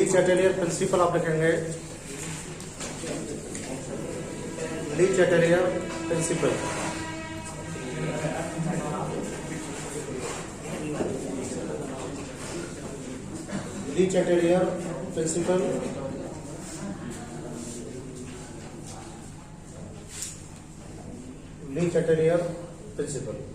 ली चैटेलियर principal आप लिखेंगे, ली चैटेलियर principal. ली चैटेलियर principal ली चैटेलियर principal.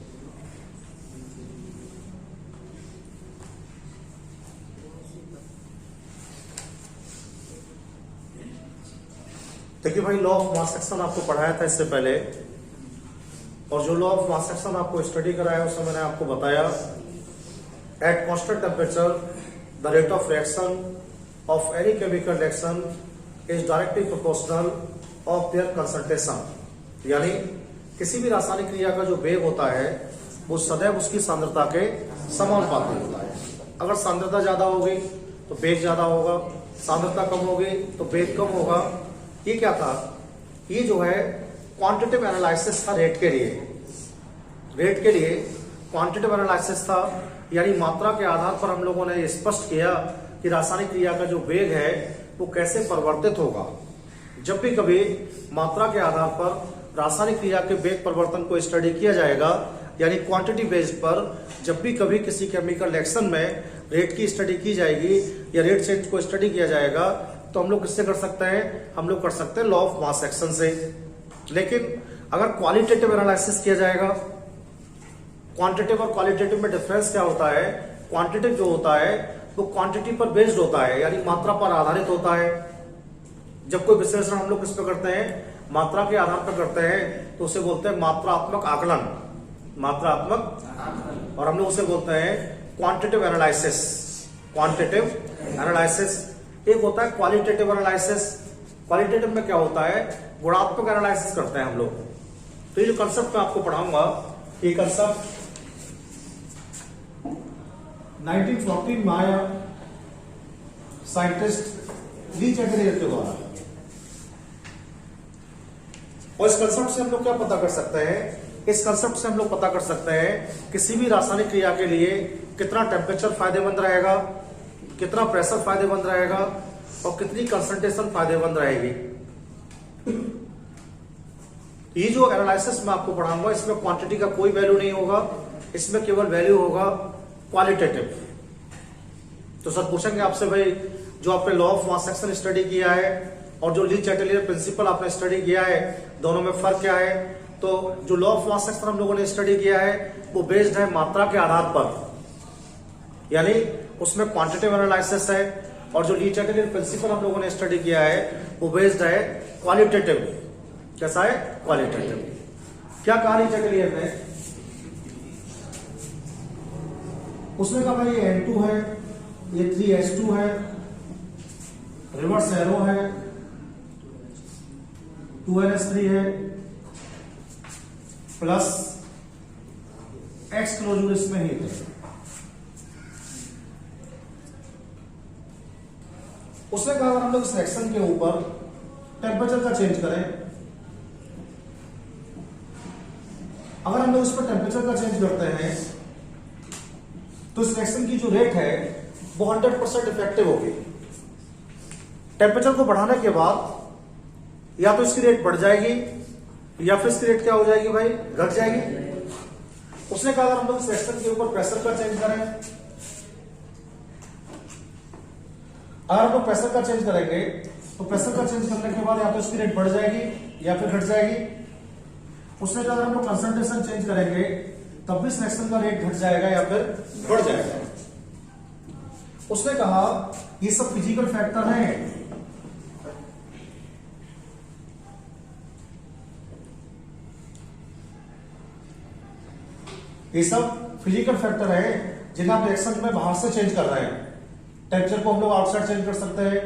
देखिए भाई, लॉ ऑफ मास एक्शन आपको पढ़ाया था इससे पहले, और जो लॉ ऑफ मास एक्शन आपको स्टडी कराया उसमें मैंने आपको बताया at constant temperature the rate of reaction of any chemical reaction is directly proportional of their concentration. यानी किसी भी रासायनिक क्रिया का जो वेग होता है वो सदैव उसकी सांद्रता के समानुपाती होता है। अगर सांद्रता ज्यादा होगी तो वेग ज्यादा होगा, सांद्रता कम होगी तो वेग कम होगा। ये क्या था? ये जो है क्वांटिटेटिव एनालिसिस था रेट के लिए। रेट के लिए क्वांटिटेटिव एनालिसिस था, यानी मात्रा के आधार पर हम लोगों ने स्पष्ट किया कि रासायनिक क्रिया का जो वेग है वो कैसे परिवर्तित होगा। जब भी कभी मात्रा के आधार पर रासायनिक क्रिया के वेग परिवर्तन को स्टडी किया जाएगा, यानी क्वांटिटी बेस्ड पर जब भी कभी किसी केमिकल रिएक्शन में रेट की स्टडी की जाएगी या रेट चेंज को स्टडी किया जाएगा, तो हम लोग किससे कर सकते हैं? हम लोग कर सकते हैं लॉ ऑफ मास एक्शन से। लेकिन अगर क्वालिटेटिव एनालिसिस किया जाएगा, क्वांटिटेटिव और क्वालिटेटिव में डिफरेंस क्या होता है? क्वांटिटेटिव जो होता है वो क्वांटिटी पर बेस्ड होता है, यानी मात्रा पर आधारित होता है। जब कोई विश्लेषण हम लोग किस पे करते हैं? मात्रा के आधार पर करते हैं, तो उसे बोलते हैं मात्रात्मक आकलन, मात्रात्मक। और हम लोग उसे बोलते हैं क्वांटिटेटिव एनालिसिस, क्वांटिटेटिव एनालिसिस। एक होता है क्वालिटेटिव एनालिसिस। क्वालिटेटिव में क्या होता है? गुणात्मक एनालिसिस करते हैं हम लोग। तो ये जो कंसेप्ट मैं आपको पढ़ाऊंगा, ये कंसेप्ट 1914 में आया साइंटिस्ट ली चैटेलियर के द्वारा। और इस कंसेप्ट से हम लोग क्या पता कर सकते हैं? इस कंसेप्ट से हम लोग पता कर सकते हैं किसी भी रासायनिक क्रिया के लिए कितना टेम्परेचर फायदेमंद रहेगा, कितना प्रेशर फायदेमंद रहेगा और कितनी कंसंट्रेशन फायदेमंद रहेगी। ये जो एनालिसिस मैं आपको पढ़ाऊंगा इसमें क्वांटिटी का कोई वैल्यू नहीं होगा, इसमें केवल वैल्यू होगा क्वालिटेटिव। तो सर पूछेंगे आपसे, भाई जो आपने law of mass action study किया है और जो ली चैटेलियर प्रिंसिपल आपने स्टडी किया है, दोनों में फर्क क्या है? तो जो लॉ ऑफ मास एक्शन हम लोगों ने स्टडी किया है वो बेस्ड है मात्रा के आधार पर, यानी उसमें क्वांटिटेटिव एनालिसिस है। और जो ली चैटेलियर प्रिंसिपल हम लोगों ने स्टडी किया है वो बेस्ड है क्वालिटेटिव। कैसा है? क्वालिटेटिव। क्या कहा ली चैटेलियर ने? उसने कहा भाई ये N2 है, ये 3H2 है, रिवर्स एरो है, 2NH3 है, प्लस X क्लोजूर इसमें हीट है। उसने कहा हम लोग इस रिएक्शन के ऊपर टेम्परेचर का चेंज करें, अगर हम लोग इस पर टेम्परेचर का चेंज करते हैं तो इस रिएक्शन की जो रेट है वो 100% इफेक्टिव होगी। टेम्परेचर को बढ़ाने के बाद या तो इसकी रेट बढ़ जाएगी या फिर इसकी रेट क्या हो जाएगी भाई? घट जाएगी। उसने कहा अगर हम लोग इस रिएक्शन के ऊपर प्रेशर का चेंज करें, अगर हम लोग प्रेशर का चेंज करेंगे तो प्रेशर का चेंज करने के बाद या तो इसकी रेट बढ़ जाएगी या फिर घट जाएगी। उसने कहा अगर हम लोग कंसंट्रेशन चेंज करेंगे तब भी इस रिएक्शन का रेट घट जाएगा या फिर बढ़ जाएगा। उसने कहा ये सब फिजिकल फैक्टर हैं, ये सब फिजिकल फैक्टर है जिन्हें आप रिएक्शन में बाहर से चेंज कर रहे हैं। टेम्परेचर को हम लोग आउटसाइड चेंज कर सकते हैं,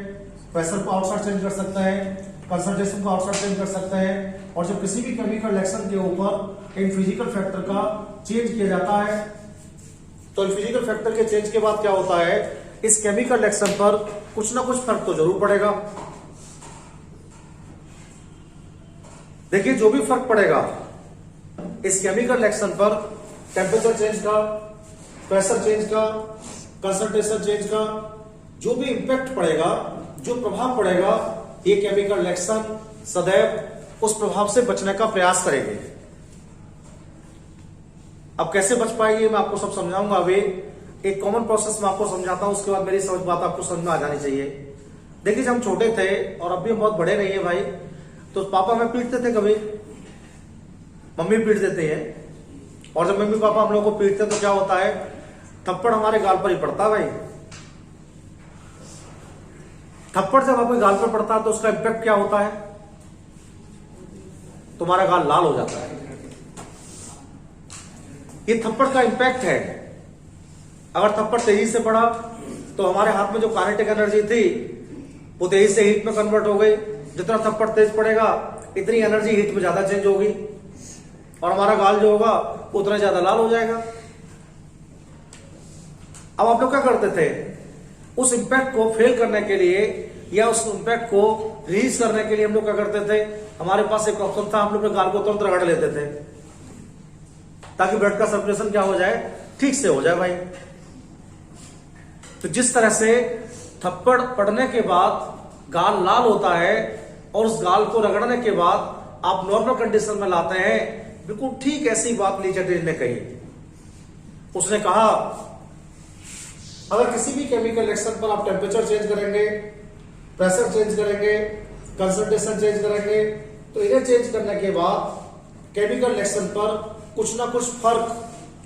प्रेशर को आउटसाइड चेंज कर सकते हैं, कंसंट्रेशन को आउटसाइड चेंज कर सकते हैं। और जब किसी भी केमिकल रिएक्शन के ऊपर इन फिजिकल फैक्टर का चेंज किया जाता है तो इन फिजिकल फैक्टर के चेंज के बाद क्या होता है? इस केमिकल रिएक्शन पर कुछ ना कुछ फर्क तो जरूर पड़ेगा। देखिए जो भी फर्क पड़ेगा इस केमिकल रिएक्शन पर, टेम्परेचर चेंज का, प्रेशर चेंज का, कंसंट्रेशन चेंज का, जो भी इंपैक्ट पड़ेगा, जो प्रभाव पड़ेगा, ये केमिकल रिएक्शन सदैव उस प्रभाव से बचने का प्रयास करेंगे। अब कैसे बच पाएगी मैं आपको सब समझाऊंगा। अभी एक कॉमन प्रोसेस में आपको समझाता हूं, उसके बाद मेरी समझ बात आपको समझ में आ जानी चाहिए। देखिए जब हम छोटे थे और अब भी हम बहुत बड़े नहीं है भाई, तो पापा हमें पीटते थे, कभी मम्मी पीट देते हैं, और जब मम्मी पापा हम लोग को पीटते तो क्या होता है, थप्पड़ हमारे गाल पर ही पड़ता है भाई। थप्पड़ जब आपके गाल पर पड़ता है तो उसका इम्पैक्ट क्या होता है, तुम्हारा गाल लाल हो जाता है। ये थप्पड़ का इम्पैक्ट है। अगर थप्पड़ तेजी से पड़ा तो हमारे हाथ में जो काइनेटिक एनर्जी थी वो तेजी से हीट में कन्वर्ट हो गई। जितना थप्पड़ तेज पड़ेगा इतनी एनर्जी हीट में ज्यादा चेंज होगी और हमारा गाल जो होगा उतना ज्यादा लाल हो जाएगा। अब आप लोग क्या करते थे, उस इंपैक्ट को फेल करने के लिए या उस इंपैक्ट को रिलीज करने के लिए हम लोग क्या करते थे, हमारे पास एक ऑप्शन था, हम लोग अपने गाल को तुरंत रगड़ लेते थे ताकि ब्लड का सर्कुलेशन क्या हो जाए, ठीक से हो जाए भाई। तो जिस तरह से थप्पड़ पड़ने के बाद गाल लाल होता है और उस गाल को रगड़ने के बाद आप नॉर्मल कंडीशन में लाते हैं, बिल्कुल ठीक ऐसी बात ली चटर्जी ने कही। उसने कहा अगर किसी भी केमिकल रिएक्शन पर आप टेम्परेचर चेंज करेंगे, प्रेशर चेंज करेंगे, कंसंट्रेशन चेंज करेंगे, तो इन्हें चेंज करने के बाद केमिकल रिएक्शन पर कुछ ना कुछ फर्क,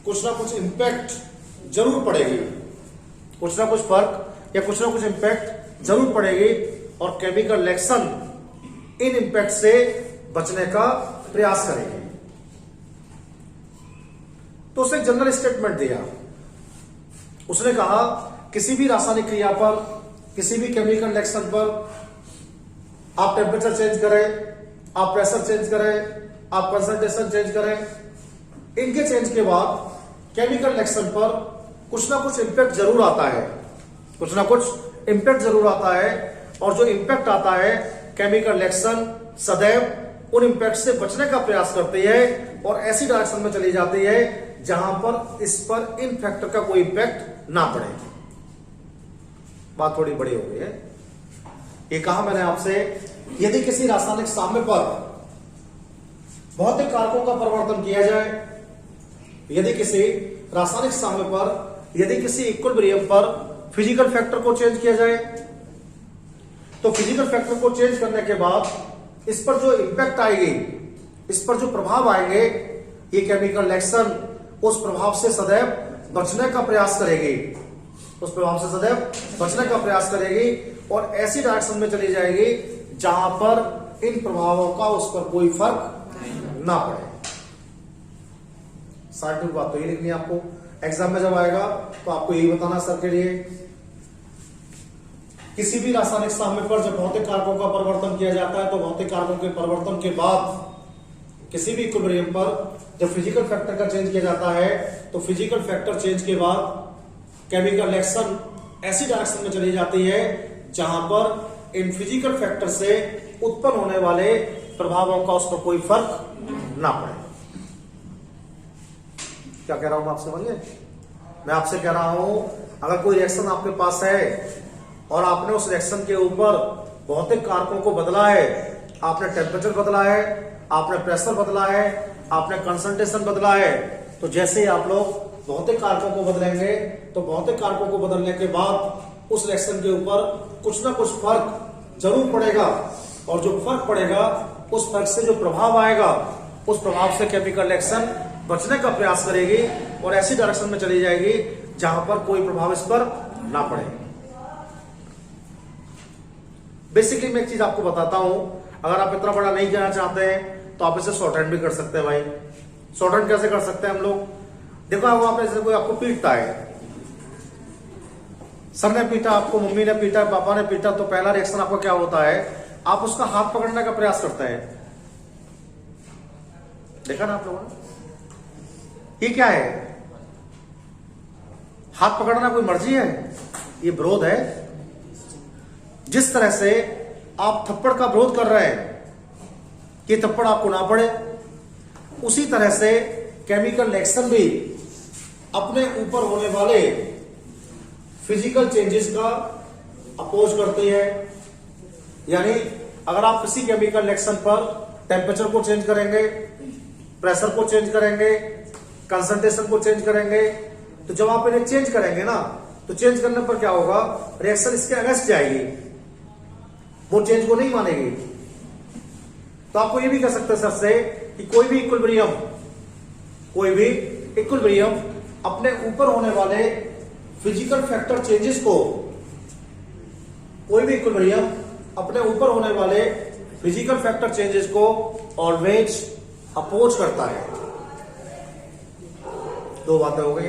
कुछ ना कुछ इंपैक्ट जरूर पड़ेगी। कुछ ना कुछ फर्क या कुछ ना कुछ इंपैक्ट जरूर पड़ेगी और केमिकल रिएक्शन इन इंपैक्ट से बचने का प्रयास करेगी। तो उसने एक जनरल स्टेटमेंट दिया। उसने कहा किसी भी रासायनिक क्रिया पर, किसी भी केमिकल रिएक्शन पर आप टेम्परेचर चेंज करें, आप प्रेशर चेंज करें, आप कंसंट्रेशन चेंज करें, इनके चेंज के बाद केमिकल रिएक्शन पर कुछ ना कुछ इंपैक्ट जरूर आता है, कुछ ना कुछ इंपैक्ट जरूर आता है। और जो इंपैक्ट आता है केमिकल रिएक्शन सदैव उन इंपैक्ट से बचने का प्रयास करती है और ऐसी डायरेक्शन में चली जाती है जहां पर इस पर इन फैक्टर का कोई इंपैक्ट ना पड़े। बात थोड़ी बड़ी हो गई है। ये कहा मैंने आपसे, यदि किसी रासायनिक साम्य पर भौतिक कारकों का परिवर्तन किया जाए, यदि किसी रासायनिक साम्य पर, यदि किसी इक्विलिब्रियम पर फिजिकल फैक्टर को चेंज किया जाए, तो फिजिकल फैक्टर को चेंज करने के बाद इस पर जो इंपैक्ट आएगी, इस पर जो प्रभाव आएंगे, ये केमिकल रिएक्शन उस प्रभाव से सदैव बचने का प्रयास करेगी, उस प्रभाव से सदैव बचने का प्रयास करेगी और ऐसी डायरेक्शन में चली जाएगी जहां पर इन प्रभावों का उस पर कोई फर्क ना पड़े। साइंटिफिक बात तो ये लिखनी है आपको। एग्जाम में जब आएगा तो आपको यही बताना सर के लिए, किसी भी रासायनिक साम्य पर जब भौतिक कारकों का परिवर्तन किया जाता है तो भौतिक कारकों के परिवर्तन के बाद किसी भी इक्विलिब्रियम पर जब फिजिकल फैक्टर का चेंज किया जाता है तो फिजिकल फैक्टर चेंज के बाद केमिकल रिएक्शन ऐसी डायरेक्शन में चली जाती है जहां पर इन फिजिकल फैक्टर से उत्पन्न होने वाले प्रभावों का उस पर कोई फर्क ना पड़े। क्या कह रहा हूं मैं, आप समझिए। मैं आपसे कह रहा हूं अगर कोई रिएक्शन आपके पास है और आपने उस रिएक्शन के ऊपर भौतिक कारकों को बदला है, आपने टेम्परेचर बदला है, आपने प्रेशर बदला है, आपने कंसंट्रेशन बदला है, तो जैसे ही आप लोग भौतिक कारकों को बदलेंगे तो भौतिक कारकों को बदलने के बाद उस रिएक्शन के ऊपर कुछ ना कुछ फर्क जरूर पड़ेगा और जो फर्क पड़ेगा उस फर्क से जो प्रभाव आएगा उस प्रभाव से केमिकल रिएक्शन बचने का प्रयास करेगी और ऐसी डायरेक्शन में चली जाएगी जहां पर कोई प्रभाव इस पर ना पड़े। बेसिकली मैं एक चीज आपको बताता हूं, अगर आप इतना बड़ा नहीं कहना चाहते हैं तो आप इसे शॉर्ट हैंड भी कर सकते हैं भाई। शॉर्ट हैंड कैसे कर सकते हैं हम लोग, देखो आपने जैसे कोई आपको पीटता है, सर ने पीटा आपको, मम्मी ने पीटा, पापा ने पीटा, तो पहला रिएक्शन आपका क्या होता है, आप उसका हाथ पकड़ने का प्रयास करते हैं। देखा ना आप लोगों ने, ये क्या है, हाथ पकड़ना कोई मर्जी है, ये विरोध है। जिस तरह से आप थप्पड़ का विरोध कर रहे हैं कि थप्पड़ आपको ना पड़े, उसी तरह से केमिकल रिएक्शन भी अपने ऊपर होने वाले फिजिकल चेंजेस का अपोज करती है। यानी अगर आप किसी केमिकल रिएक्शन पर टेम्परेचर को चेंज करेंगे, प्रेशर को चेंज करेंगे, कंसंट्रेशन को चेंज करेंगे, तो जब आप इन्हें चेंज करेंगे ना, तो चेंज करने पर क्या होगा, रिएक्शन इसके अगेंस्ट जाएगी, वो चेंज को नहीं मानेगी। तो आपको ये भी कह सकते हैं सर से कि कोई भी इक्विलिब्रियम अपने ऊपर होने वाले फिजिकल फैक्टर चेंजेस को, कोई भी इक्विलिब्रियम अपने ऊपर होने वाले फिजिकल फैक्टर चेंजेस को ऑलवेज अपोज करता है। दो बातें हो गई।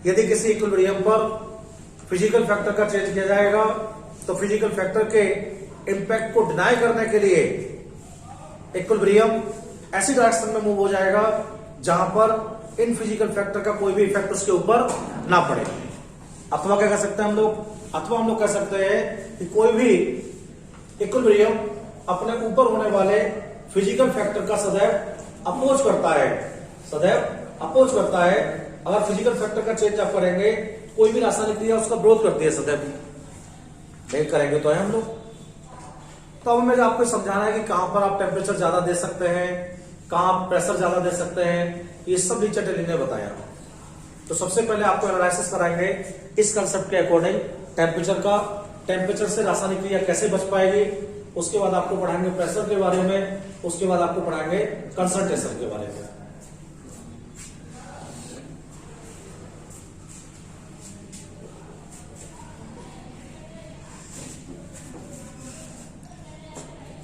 यदि किसी इक्विलिब्रियम पर फिजिकल फैक्टर का चेंज किया जाएगा तो फिजिकल फैक्टर के इंपैक्ट को डिनाई करने के लिए इक्विलिब्रियम ऐसी डायरेक्शन में मूव हो जाएगा जहां पर इन फिजिकल फैक्टर का कोई भी इफेक्ट उसके ऊपर ना पड़े। अथवा क्या कह सकते हैं हम लोग, कह सकते हैं कि कोई भी इक्विलिब्रियम अपने ऊपर होने वाले फिजिकल फैक्टर का सदैव अपोज करता है। अगर फिजिकल फैक्टर का चेंज आप करेंगे, कोई भी रासायनिक क्रिया उसका विरोध करती है सदैव, नहीं करेंगे तो है हम लोग। तो अब मुझे आपको समझाना है कि कहां पर आप टेम्परेचर ज्यादा दे सकते हैं, कहां आप प्रेशर ज्यादा दे सकते हैं, ये सब नीचे ने बताया। तो सबसे पहले आपको एनालिसिस कराएंगे इस कंसेप्ट के अकॉर्डिंग टेम्परेचर से रासायनिक क्रिया कैसे बच पाएगी। उसके बाद आपको पढ़ाएंगे प्रेशर के बारे में, उसके बाद आपको पढ़ाएंगे कंसंट्रेशन के बारे में।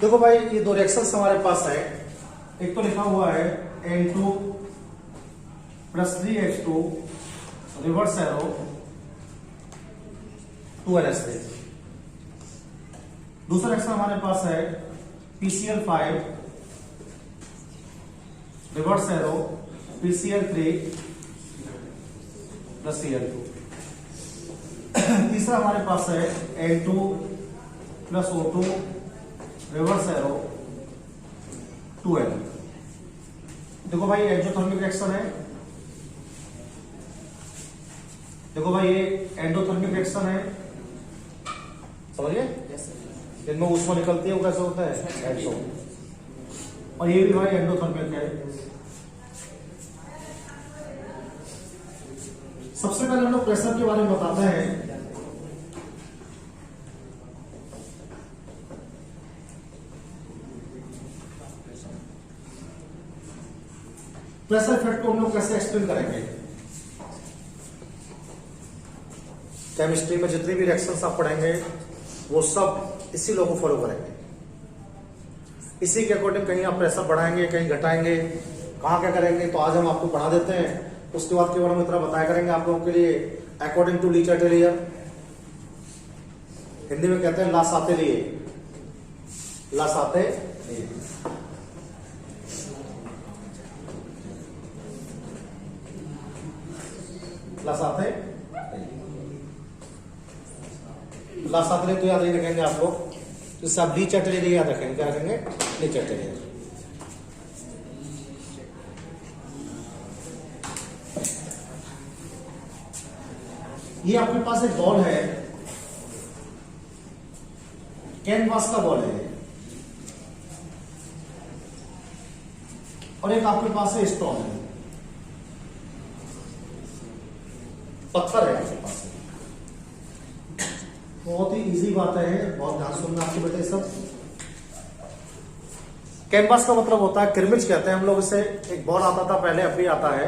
देखो भाई, ये दो रिएक्शंस हमारे पास है। एक तो लिखा हुआ है N2 + 3H2 reverse arrow 2NH3। दूसरा रिएक्शन हमारे पास है PCl5 reverse arrow PCl3 + Cl2। तीसरा हमारे पास है N2 + O2 reverse arrow 2N। देखो भाई, एक्सोथर्मिक रिएक्शन है। देखो भाई, ये एंडोथर्मिक रिएक्शन है, समझिए। जिनमें ऊष्मा निकलती है वो कैसे होता है, एक्सो। और ये भी भाई एंडोथर्मिक है। सबसे पहले हम लोग प्रेशर के बारे में बताते हैं। प्रेशर इफेक्ट को हम लोग कैसे एक्सप्लेन करेंगे। केमिस्ट्री में जितनी भी रिएक्शंस आप पढ़ेंगे वो सब इसी लॉ को फॉलो करेंगे। इसी के अकॉर्डिंग कहीं आप प्रेशर बढ़ाएंगे, कहीं घटाएंगे, कहाँ क्या करेंगे, तो आज हम आपको पढ़ा देते हैं। उसके बाद केवल हम इतना बताया करेंगे आप लोगों के लिए, अकॉर्डिंग टू ली चैटेलियर, हिंदी में कहते हैं लासाते लिए, लासाते लिए। लासाते तो याद नहीं रखेंगे आप लोग, जिससे आप ली चैटेलियर याद रखेंगे। क्या रखेंगे, ली चैटेलियर। ये आपके पास एक बॉल है, कैनवास का बॉल है, और एक आपके पास है स्टोन है, पत्थर है आपके पास। बहुत ही इजी बात है, बहुत ध्यान सुनना आपके बेटे सब। कैनवास का मतलब होता है क्रिमिच कहते हैं हम लोग इसे। एक बॉल आता था पहले, अब भी आता है,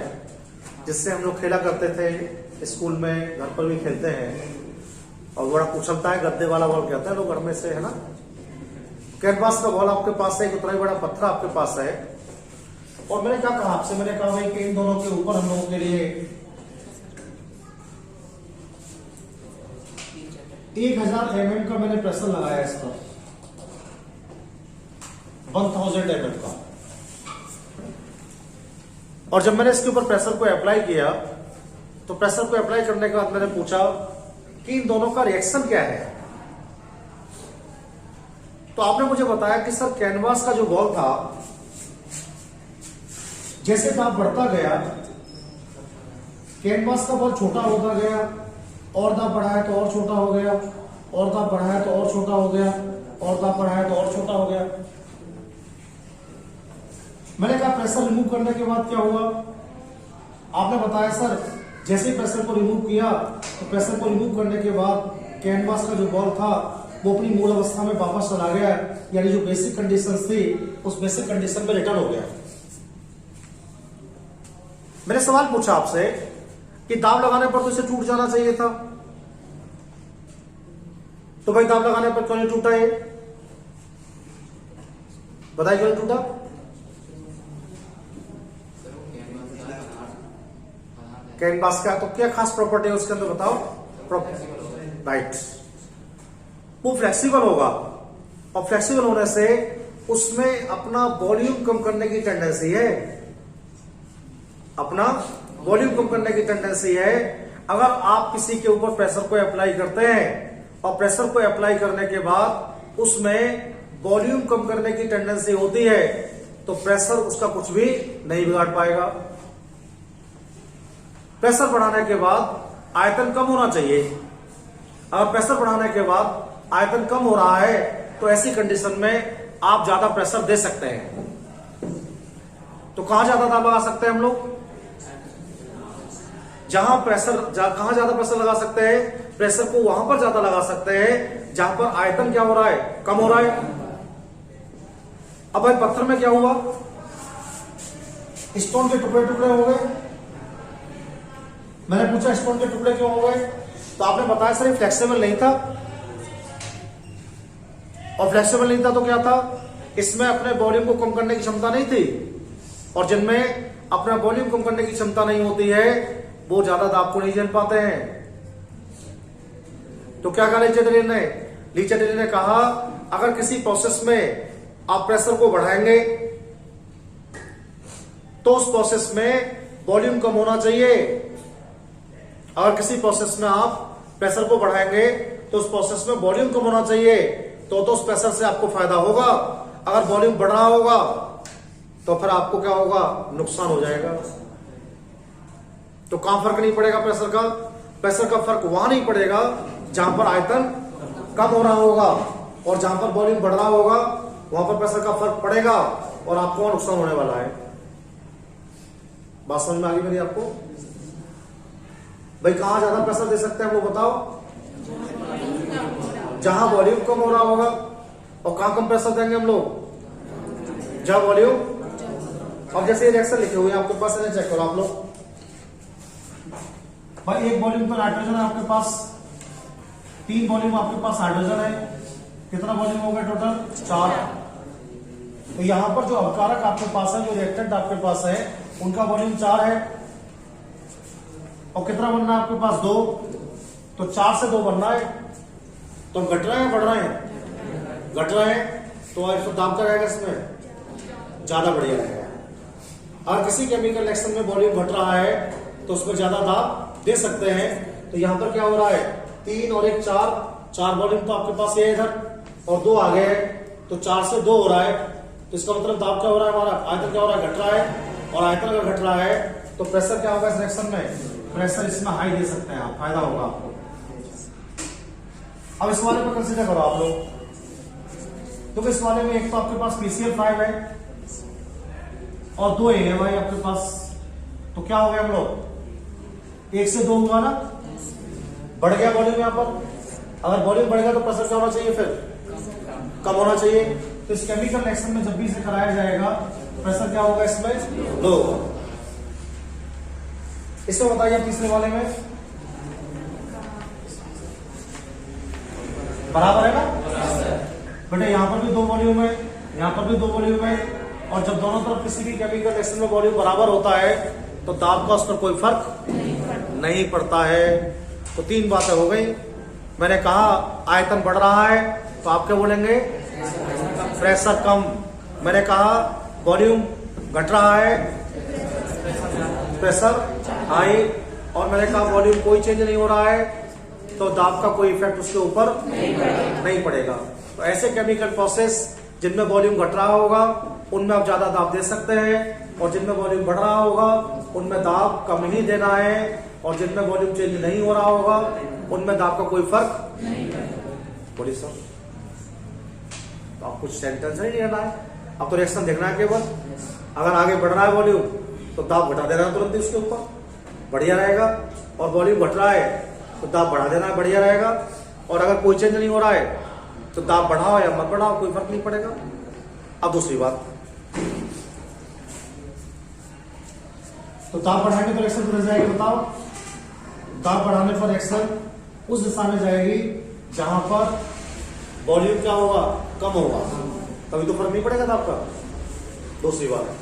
जिससे हम लोग खेला करते थे स्कूल में, घर पर भी खेलते हैं। और बड़ा कुचलता है, गद्दे वाला बॉल कहते हैं लोग घर में से, है ना। कैनवास का बॉल आपके पास है, एक उतना ही बड़ा पत्थर आपके पास है। और मैंने क्या कहा आपसे, मैंने कहा भाई कि इन दोनों के ऊपर हम लोगों के लिए 1000 mm का मैंने प्रेशर लगाया इस पर, 1000 mm का। और जब मैंने इसके ऊपर प्रेशर को अप्लाई किया, तो प्रेशर को अप्लाई करने के बाद मैंने पूछा कि इन दोनों का रिएक्शन क्या है। तो आपने मुझे बताया कि सर कैनवास का जो बॉल था, जैसे ताप बढ़ता गया, कैनवास का बॉल छोटा होता गया, और दाब बढ़ाया तो और छोटा हो गया, और दाब बढ़ाया तो और छोटा हो गया, और दाब बढ़ाया तो और छोटा हो गया। मैंने कहा प्रेशर रिमूव करने के बाद क्या हुआ? आपने बताया सर जैसे ही प्रेशर को रिमूव किया तो प्रेशर को रिमूव करने के बाद कैनवास का जो बॉल था वो अपनी मूल अवस्था में वापस चला गया, यानी जो बेसिक कंडीशंस थी उस बेसिक कंडीशन पे रिटर्न हो गया। मैंने सवाल पूछा आपसे कि दाब लगाने पर तो इसे टूट जाना चाहिए था, तो भाई दाब लगाने पर क्यों नहीं टूटा? ये बताइए क्यों नहीं टूटा? कैनवास का तो क्या खास प्रॉपर्टी है उसके अंदर बताओ? राइट, वो फ्लेक्सिबल होगा और फ्लेक्सिबल होने से उसमें अपना वॉल्यूम कम करने की टेंडेंसी है, अपना वॉल्यूम कम करने की टेंडेंसी है। अगर आप किसी के ऊपर प्रेशर को अप्लाई करते हैं और प्रेशर को अप्लाई करने के बाद उसमें वॉल्यूम कम करने की टेंडेंसी होती है तो प्रेशर उसका कुछ भी नहीं बिगाड़ पाएगा। प्रेशर बढ़ाने के बाद आयतन कम होना चाहिए। अगर प्रेशर बढ़ाने के बाद आयतन कम हो रहा है तो ऐसी कंडीशन में आप ज्यादा प्रेशर दे सकते हैं। तो कहां ज्यादा दाब लगा सकते हैं हम लोग? कहां ज्यादा प्रेशर लगा सकते हैं? प्रेशर को वहां पर ज्यादा लगा सकते हैं जहां पर आयतन क्या हो रहा है? कम हो रहा है। अब भाई पत्थर में क्या हुआ? स्टोन के टुकड़े टुकड़े हो गए। मैंने पूछा स्टोन के टुकड़े क्यों हो गए, तो आपने बताया सर ये फ्लेक्सिबल नहीं था। और फ्लेक्सिबल नहीं था तो क्या था? इसमें अपने वॉल्यूम को कम करने की क्षमता नहीं थी, और जिनमें अपना वॉल्यूम कम करने की क्षमता नहीं होती है वो ज्यादा दाब को नहीं झेल पाते हैं। तो क्या कहा लीचेटेली ने कहा अगर किसी प्रोसेस में आप प्रेशर को बढ़ाएंगे तो उस प्रोसेस में वॉल्यूम कम होना चाहिए। अगर किसी प्रोसेस में आप प्रेशर को बढ़ाएंगे तो उस प्रोसेस में वॉल्यूम कम होना चाहिए, तो उस प्रेशर से आपको फायदा होगा। अगर वॉल्यूम बढ़ रहा होगा तो फिर आपको क्या होगा? नुकसान हो जाएगा। तो कहां फर्क नहीं पड़ेगा प्रेशर का? प्रेशर का फर्क वहां नहीं पड़ेगा जहां पर आयतन कम हो रहा होगा, और जहां पर वॉल्यूम बढ़ रहा होगा वहां पर प्रेशर का फर्क पड़ेगा और आपको नुकसान होने वाला है। बात समझ में आ गई मेरी आपको? भाई कहां ज्यादा प्रेशर दे सकते हैं हम लोग बताओ? जहां वॉल्यूम कम हो रहा होगा। और कहां कम प्रेशर देंगे हम लोग? जहां वॉल्यूम। अब जैसे ये रिएक्शन लिखे हुए हैं आपके पास, चेक करो आप लोग। भाई एक वॉल्यूम तो नाइट्रोजन है आपके पास, 3 वॉल्यूम आपके पास हाइड्रोजन है। कितना वॉल्यूम हो गया टोटल? 4। तो यहां पर जो अवकारक आपके पास है, जो रिएक्टेंट आपके पास है, उनका वॉल्यूम 4 है। और कितना बनना है आपके पास? 2। तो 4 से 2 बनना है। तो हम घट रहे हैं बढ़ रहे हैं? घट रहे हैं। तो दाब का रहेगा इसमें ज्यादा बढ़िया रहेगा। अगर किसी केमिकल रिएक्शन में वॉल्यूम घट रहा है तो उसमें ज्यादा दाब दे सकते हैं। तो यहां पर क्या हो रहा है? 3 और 1 4 वॉल्यूम तो आपके पास ये है इधर, और 2 आगे है, तो 4 से 2 हो रहा है। तो इसका मतलब दाब क्या हो रहा है? हमारा आयतन क्या हो रहा है? घट रहा है। और आयतन अगर घट रहा है तो प्रेशर क्या होगा इस रिएक्शन में? प्रेशर इसमें हाई दे सकते हैं आप, फायदा होगा आपको। अब इस वाले पर कंसीडर करो आप लोग। तो इस वाले में एक तो आपके पास PCl5 है और 2 AMI आपके पास। तो क्या हो गया हम लोग? 1 से 2 हुआ ना, बढ़ गया वॉल्यूम यहां पर। अगर वॉल्यूम बढ़ेगा तो प्रेशर क्या होना चाहिए? फिर कम होना चाहिए। तो इस केमिकल रिएक्शन में जब भी इसे कराया जाएगा प्रेशर क्या होगा इसमें? लो होगा। इसको बताइए तीसरे वाले में बराबर है ना बेटे? यहां पर भी 2 वॉल्यूम है, यहां पर भी 2 वॉल्यूम है, और जब दोनों तरफ किसी भी केमिकल रिएक्शन में वॉल्यूम बराबर होता है तो दाब का उस पर कोई फर्क नहीं पड़ता है। तो 3 बातें हो गई। मैंने कहा आयतन बढ़ रहा है तो आप क्या बोलेंगे? प्रेशर कम। मैंने कहा वॉल्यूम घट रहा है, प्रेशर हाई। और मैंने कहा वॉल्यूम कोई चेंज नहीं हो रहा है तो दाब का कोई इफेक्ट उसके ऊपर नहीं पड़ेगा। तो ऐसे केमिकल प्रोसेस जिनमें वॉल्यूम घट रहा होगा उनमें आप ज्यादा दाब दे सकते हैं, और जिनमें वॉल्यूम बढ़ रहा होगा उनमें दाब कम ही देना है, और जिनमें वॉल्यूम चेंज नहीं हो रहा होगा उनमें दाब का कोई फर्क नहीं। बोलिए सर, तो आप कुछ सेंटेंस नहीं लेना है, अब तो रिएक्शन देखना है केवल। अगर आगे बढ़ रहा है वॉल्यूम तो दाब घटा देना है तुरंत उसके ऊपर, बढ़िया रहेगा, और वॉल्यूम घट रहा है तो दाब बढ़ा देना है, बढ़िया रहेगा। और अगर कोई चेंज नहीं हो रहा है तो दाब बढ़ाओ या मत बढ़ाओ, कोई फर्क नहीं पड़ेगा। अब दूसरी बात, तो दाब बढ़ाने पर एक्शन किधर जाएगी बताओ? दाब बढ़ाने पर एक्शन उस दिशा में जाएगी जहां पर वॉल्यूम क्या होगा, कम होगा, तभी तो फर्क नहीं पड़ेगा दाब का। दूसरी बात,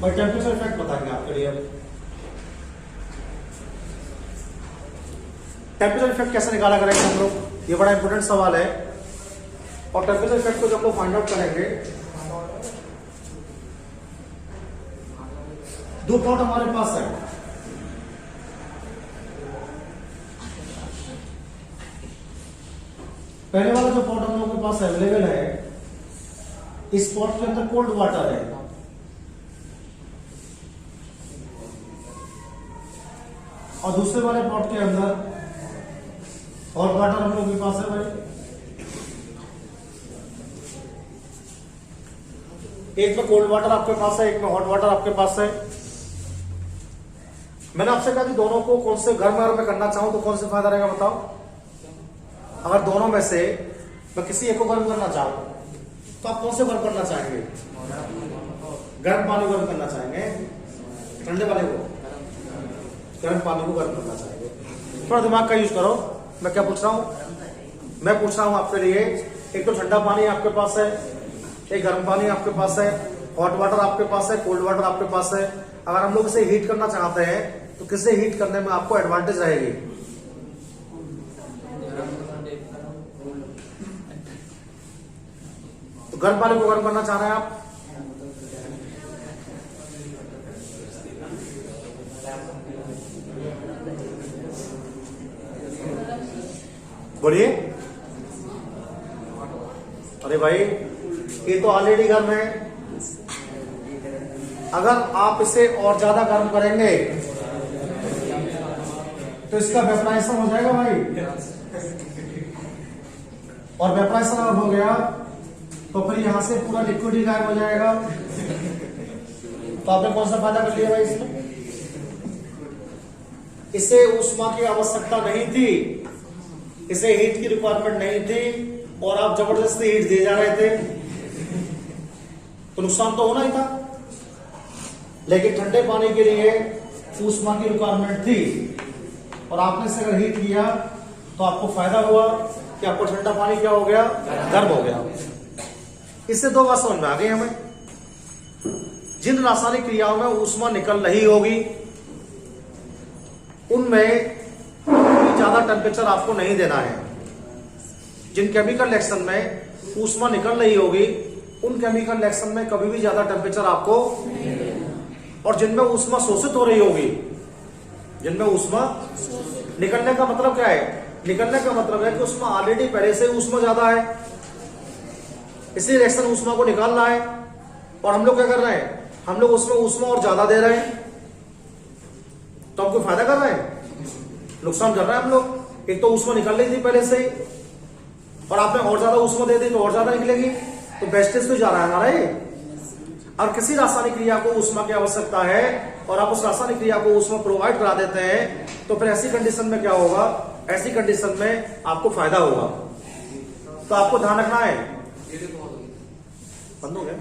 भाई टेम्परेचर इफेक्ट बताएंगे आपके लिए। टेम्परेचर इफेक्ट कैसे निकाला करेंगे हम लोग, ये बड़ा इंपॉर्टेंट सवाल है। और टेम्परेचर इफेक्ट को जब लोग फाइंड आउट करेंगे, दो प्लॉट हमारे पास है। पहले वाला जो पॉट हम लोगों के पास अवेलेबल है, इस पॉट के अंदर कोल्ड वाटर है, और दूसरे वाले पॉट के अंदर हॉट वाटर हम लोगों के पास है। भाई एक में कोल्ड वाटर आपके पास है, एक में हॉट वाटर आपके पास है। मैंने आपसे कहा कि दोनों को कौन से गर्म में करना चाहूं तो कौन से फायदा रहेगा बताओ? अगर दोनों में से मैं किसी एक को गर्म करना चाहूं तो आप कौन से गर्म करना चाहेंगे? गर्म पानी गर्म करना चाहेंगे, ठंडे वाले को गर्म पानी को गर्म करना चाहेंगे? थोड़ा दिमाग का यूज करो। मैं क्या पूछ रहा हूं? मैं पूछ रहा हूं आपके लिए, एक तो ठंडा पानी आपके पास है, एक गर्म पानी आपके पास है, हॉट वाटर आपके पास है, कोल्ड वाटर आपके पास है। अगर हम लोग इसे हीट करना चाहते हैं तो किससे हीट करने में आपको एडवांटेज रहेगी? तो गर्म पानी को गर्म करना चाह रहे हैं आप, बोलिए। अरे भाई ये तो ऑलरेडी गर्म है, अगर आप इसे और ज्यादा गर्म करेंगे तो इसका वेपराइजेशन हो जाएगा भाई, और वेपराइजेशन अगर हो गया तो फिर यहां से पूरा लिक्विड ही गायब हो जाएगा। तो आपने कौन सा फायदा कर लिया भाई इसमें? इसे ऊष्मा की आवश्यकता नहीं थी, इसे हीट की रिक्वायरमेंट नहीं थी, और आप जबरदस्ती हीट दिए जा रहे थे, तो नुकसान तो होना ही था। लेकिन ठंडे पानी के लिए ऊष्मा की रिक्वायरमेंट थी, और आपने इसे अगर हीट किया तो आपको फायदा हुआ कि आपको ठंडा पानी क्या हो गया, गर्म हो गया। इससे दो बात समझ में आ गई हमें, जिन रासायनिक क्रियाओं में ऊष्मा निकल रही होगी उनमें ज्यादा टेम्परेचर आपको नहीं देना है। जिन केमिकल रिएक्शन में ऊष्मा निकल रही होगी उन केमिकल रिएक्शन में कभी भी ज्यादा टेम्परेचर आपको, और जिनमें ऊष्मा शोषित हो रही होगी, जिनमें ऊष्मा निकलने का मतलब क्या है? निकलने का मतलब है कि उसमें ऑलरेडी पहले से ऊष्मा ज्यादा है, इसलिए रिएक्शन ऊष्मा को निकाल रहा है, और हम लोग क्या कर रहे हैं? हम लोग उसमें ऊष्मा और ज्यादा दे रहे हैं, तो हमको फायदा कर रहे हैं, नुकसान कर रहे हैं हम लोग। एक तो ऊष्मा निकल रही थी पहले से ही, और आपने और ज्यादा ऊष्मा दे दी तो और ज्यादा निकलेगी, तो वेस्टेज तो जा रहा है हमारा ये। और किसी रासायनिक क्रिया को ऊष्मा की आवश्यकता है और आप उस रासायनिक क्रिया को ऊष्मा प्रोवाइड करा देते हैं, तो फिर ऐसी कंडीशन में क्या होगा? ऐसी कंडीशन में आपको फायदा होगा। तो आपको ध्यान रखना है। बंद हो गया।